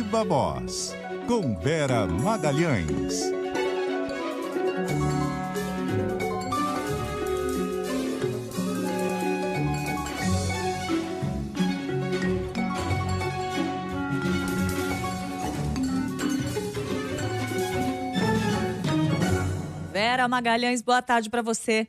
Viva Voz, com Vera Magalhães. Vera Magalhães, boa tarde para você.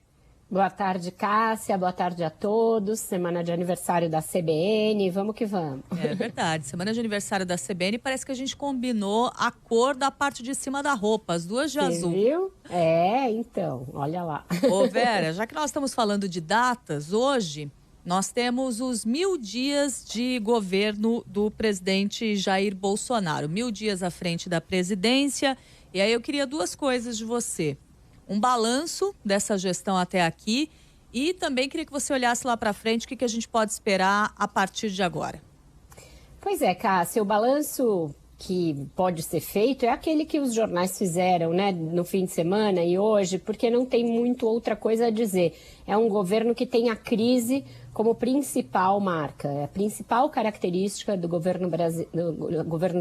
Boa tarde, Cássia. Boa tarde a todos. Semana de aniversário da CBN. Vamos que vamos. É verdade. Semana de aniversário da CBN. Parece que a gente combinou a cor da parte de cima da roupa, as duas de azul. Viu? É, então. Olha lá. Ô, Vera, já que nós estamos falando de datas, hoje nós temos os 1000 dias de governo do presidente Jair Bolsonaro. 1000 dias à frente da presidência. E aí eu queria duas coisas de você. Um balanço dessa gestão até aqui e também queria que você olhasse lá para frente o que a gente pode esperar a partir de agora. Pois é, Cássia, o balanço que pode ser feito é aquele que os jornais fizeram, né, no fim de semana e hoje, porque não tem muito outra coisa a dizer. É um governo que tem a crise como principal marca. A principal característica do governo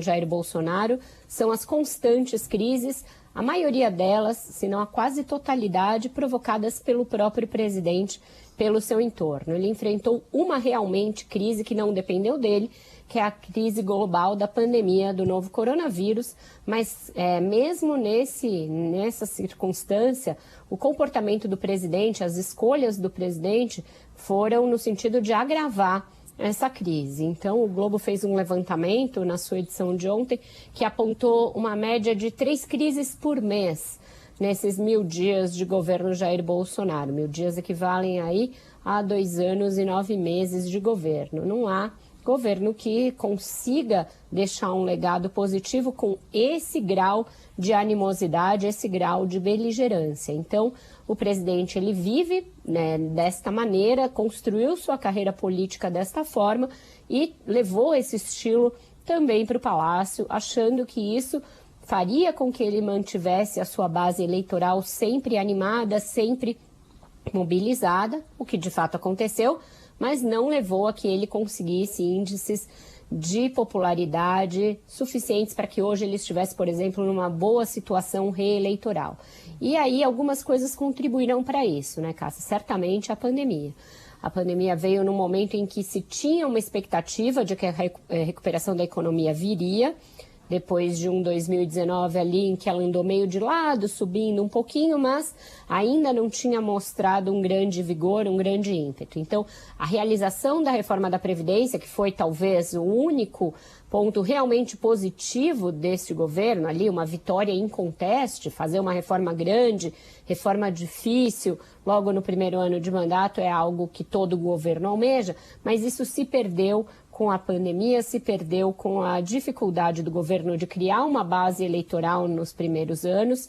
Jair Bolsonaro são as constantes crises, a maioria delas, se não a quase totalidade, provocadas pelo próprio presidente, pelo seu entorno. Ele enfrentou uma realmente crise que não dependeu dele, que é a crise global da pandemia do novo coronavírus, mas mesmo nessa circunstância, o comportamento do presidente, as escolhas do presidente foram no sentido de agravar essa crise. Então, o Globo fez um levantamento na sua edição de ontem que apontou uma média de 3 crises por mês nesses 1000 dias de governo Jair Bolsonaro. 1000 dias equivalem aí a 2 anos e 9 meses de governo. Não há governo que consiga deixar um legado positivo com esse grau de animosidade, esse grau de beligerância. Então, o presidente, ele vive, né, desta maneira, construiu sua carreira política desta forma e levou esse estilo também para o Palácio, achando que isso faria com que ele mantivesse a sua base eleitoral sempre animada, sempre mobilizada, o que de fato aconteceu, mas não levou a que ele conseguisse índices de popularidade suficientes para que hoje ele estivesse, por exemplo, numa boa situação reeleitoral. E aí algumas coisas contribuíram para isso, né, Cássia? Certamente a pandemia. A pandemia veio num momento em que se tinha uma expectativa de que a recuperação da economia viria, depois de um 2019 ali em que ela andou meio de lado, subindo um pouquinho, mas ainda não tinha mostrado um grande vigor, um grande ímpeto. Então, a realização da reforma da Previdência, que foi talvez o único ponto realmente positivo desse governo, ali uma vitória inconteste, fazer uma reforma grande, reforma difícil, logo no primeiro ano de mandato é algo que todo governo almeja, mas isso se perdeu com a pandemia, se perdeu com a dificuldade do governo de criar uma base eleitoral nos primeiros anos.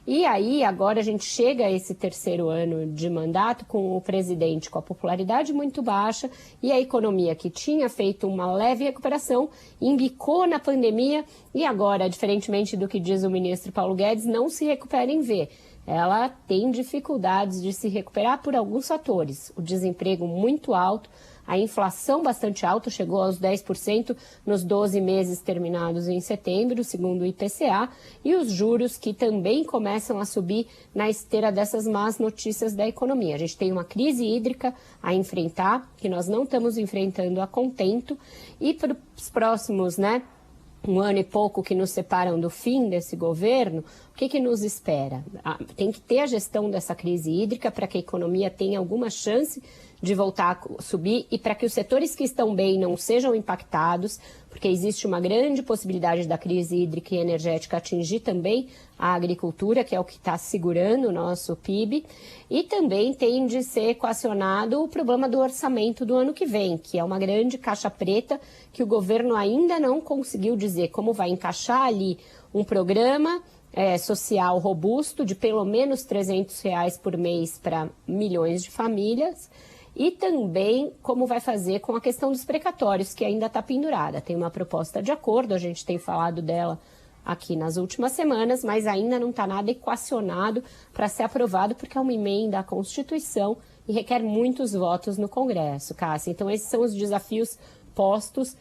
E aí, agora a gente chega a esse terceiro ano de mandato com o presidente com a popularidade muito baixa e a economia que tinha feito uma leve recuperação, embicou na pandemia e agora, diferentemente do que diz o ministro Paulo Guedes, não se recupera em V. Ela tem dificuldades de se recuperar por alguns fatores. O desemprego muito alto, a inflação bastante alta, chegou aos 10% nos 12 meses terminados em setembro, segundo o IPCA, e os juros que também começam a subir na esteira dessas más notícias da economia. A gente tem uma crise hídrica a enfrentar, que nós não estamos enfrentando a contento, e para os próximos, um ano e pouco que nos separam do fim desse governo, o que nos espera? Tem que ter a gestão dessa crise hídrica para que a economia tenha alguma chance de voltar a subir e para que os setores que estão bem não sejam impactados, porque existe uma grande possibilidade da crise hídrica e energética atingir também a agricultura, que é o que está segurando o nosso PIB, e também tem de ser equacionado o problema do orçamento do ano que vem, que é uma grande caixa preta que o governo ainda não conseguiu dizer como vai encaixar ali um programa social robusto de pelo menos R$300 por mês para milhões de famílias, e também como vai fazer com a questão dos precatórios, que ainda está pendurada. Tem uma proposta de acordo, a gente tem falado dela aqui nas últimas semanas, mas ainda não está nada equacionado para ser aprovado, porque é uma emenda à Constituição e requer muitos votos no Congresso, Cássia. Então, esses são os desafios postos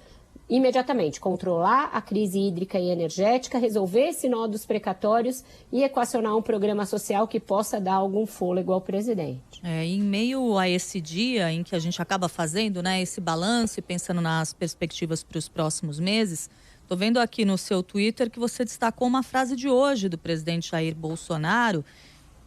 imediatamente, controlar a crise hídrica e energética, resolver esse nó dos precatórios e equacionar um programa social que possa dar algum fôlego ao presidente. Em meio a esse dia em que a gente acaba fazendo, né, esse balanço e pensando nas perspectivas para os próximos meses, estou vendo aqui no seu Twitter que você destacou uma frase de hoje do presidente Jair Bolsonaro,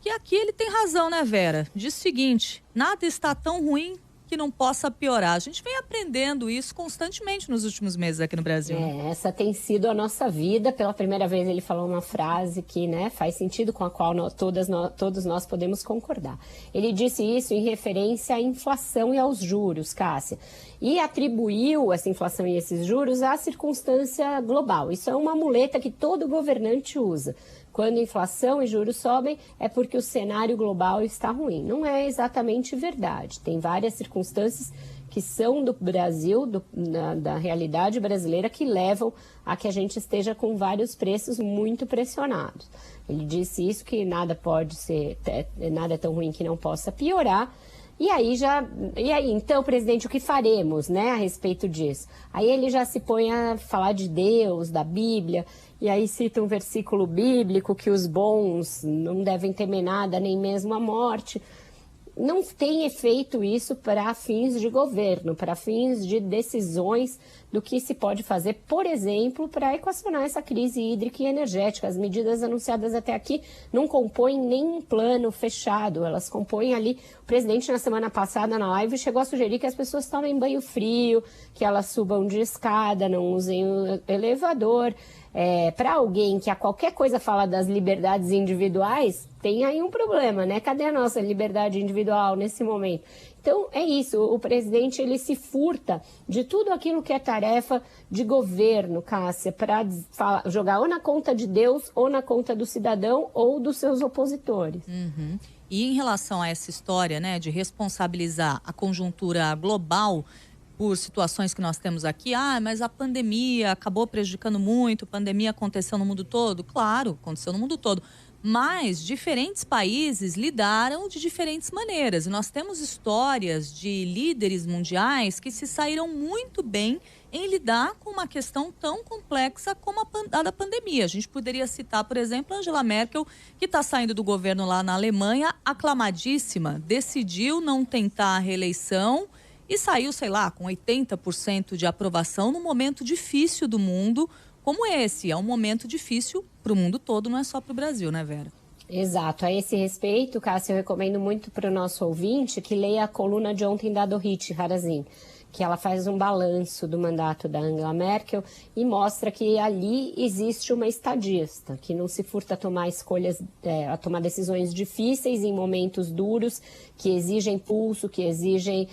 que aqui ele tem razão, né, Vera? Diz o seguinte: nada está tão ruim que não possa piorar. A gente vem aprendendo isso constantemente nos últimos meses aqui no Brasil. Essa tem sido a nossa vida. Pela primeira vez ele falou uma frase que, né, faz sentido, com a qual todos nós podemos concordar. Ele disse isso em referência à inflação e aos juros, Cássia, e atribuiu essa inflação e esses juros à circunstância global. Isso é uma muleta que todo governante usa. Quando inflação e juros sobem, é porque o cenário global está ruim. Não é exatamente verdade. Tem várias circunstâncias que são do Brasil, da realidade brasileira, que levam a que a gente esteja com vários preços muito pressionados. Ele disse isso, que nada é tão ruim que não possa piorar. E aí, então, presidente, o que faremos, né, a respeito disso? Aí ele já se põe a falar de Deus, da Bíblia, e aí cita um versículo bíblico que os bons não devem temer nada, nem mesmo a morte. Não tem efeito isso para fins de governo, para fins de decisões do que se pode fazer, por exemplo, para equacionar essa crise hídrica e energética. As medidas anunciadas até aqui não compõem nem um plano fechado, elas compõem ali. O presidente, na semana passada, na live, chegou a sugerir que as pessoas tomem banho frio, que elas subam de escada, não usem o elevador. Para alguém que a qualquer coisa fala das liberdades individuais, tem aí um problema, né? Cadê a nossa liberdade individual nesse momento? Então, é isso, o presidente ele se furta de tudo aquilo que é tarefa de governo, Cássia, para jogar ou na conta de Deus, ou na conta do cidadão, ou dos seus opositores. Uhum. E em relação a essa história, né, de responsabilizar a conjuntura global por situações que nós temos aqui, mas a pandemia acabou prejudicando muito, a pandemia aconteceu no mundo todo. Claro, aconteceu no mundo todo, mas diferentes países lidaram de diferentes maneiras. E nós temos histórias de líderes mundiais que se saíram muito bem em lidar com uma questão tão complexa como a da pandemia. A gente poderia citar, por exemplo, Angela Merkel, que está saindo do governo lá na Alemanha, aclamadíssima, decidiu não tentar a reeleição e saiu, sei lá, com 80% de aprovação num momento difícil do mundo como esse. É um momento difícil para o mundo todo, não é só para o Brasil, né, Vera? Exato. A esse respeito, Cássia, eu recomendo muito para o nosso ouvinte que leia a coluna de ontem da Dorit Harazin, que ela faz um balanço do mandato da Angela Merkel e mostra que ali existe uma estadista, que não se furta a tomar a tomar decisões difíceis em momentos duros, que exigem pulso, que exigem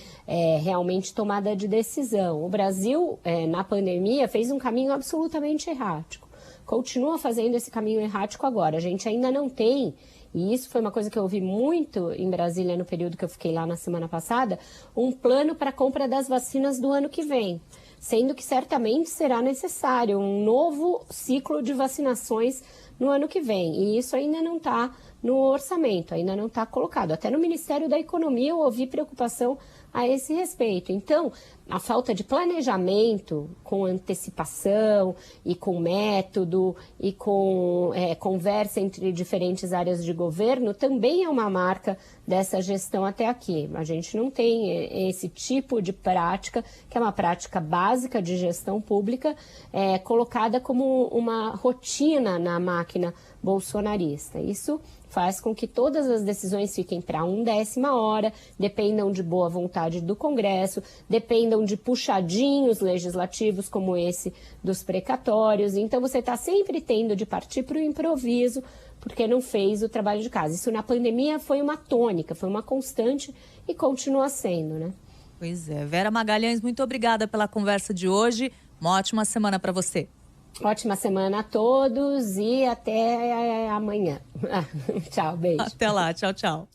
realmente tomada de decisão. O Brasil, na pandemia, fez um caminho absolutamente errático. Continua fazendo esse caminho errático agora. A gente ainda não tem, e isso foi uma coisa que eu ouvi muito em Brasília no período que eu fiquei lá na semana passada, um plano para a compra das vacinas do ano que vem, sendo que certamente será necessário um novo ciclo de vacinações no ano que vem. E isso ainda não está no orçamento, ainda não está colocado. Até no Ministério da Economia eu ouvi preocupação a esse respeito. Então, a falta de planejamento com antecipação e com método e com conversa entre diferentes áreas de governo também é uma marca dessa gestão até aqui. A gente não tem esse tipo de prática, que é uma prática básica de gestão pública, colocada como uma rotina na máquina bolsonarista. Isso faz com que todas as decisões fiquem para 1/10 hora, dependam de boa vontade do Congresso, dependam de puxadinhos legislativos como esse dos precatórios. Então você está sempre tendo de partir para o improviso, porque não fez o trabalho de casa. Isso na pandemia foi uma tônica, foi uma constante e continua sendo, né? Pois é. Vera Magalhães, muito obrigada pela conversa de hoje. Uma ótima semana para você. Ótima semana a todos e até amanhã. Tchau, beijo. Até lá, tchau, tchau.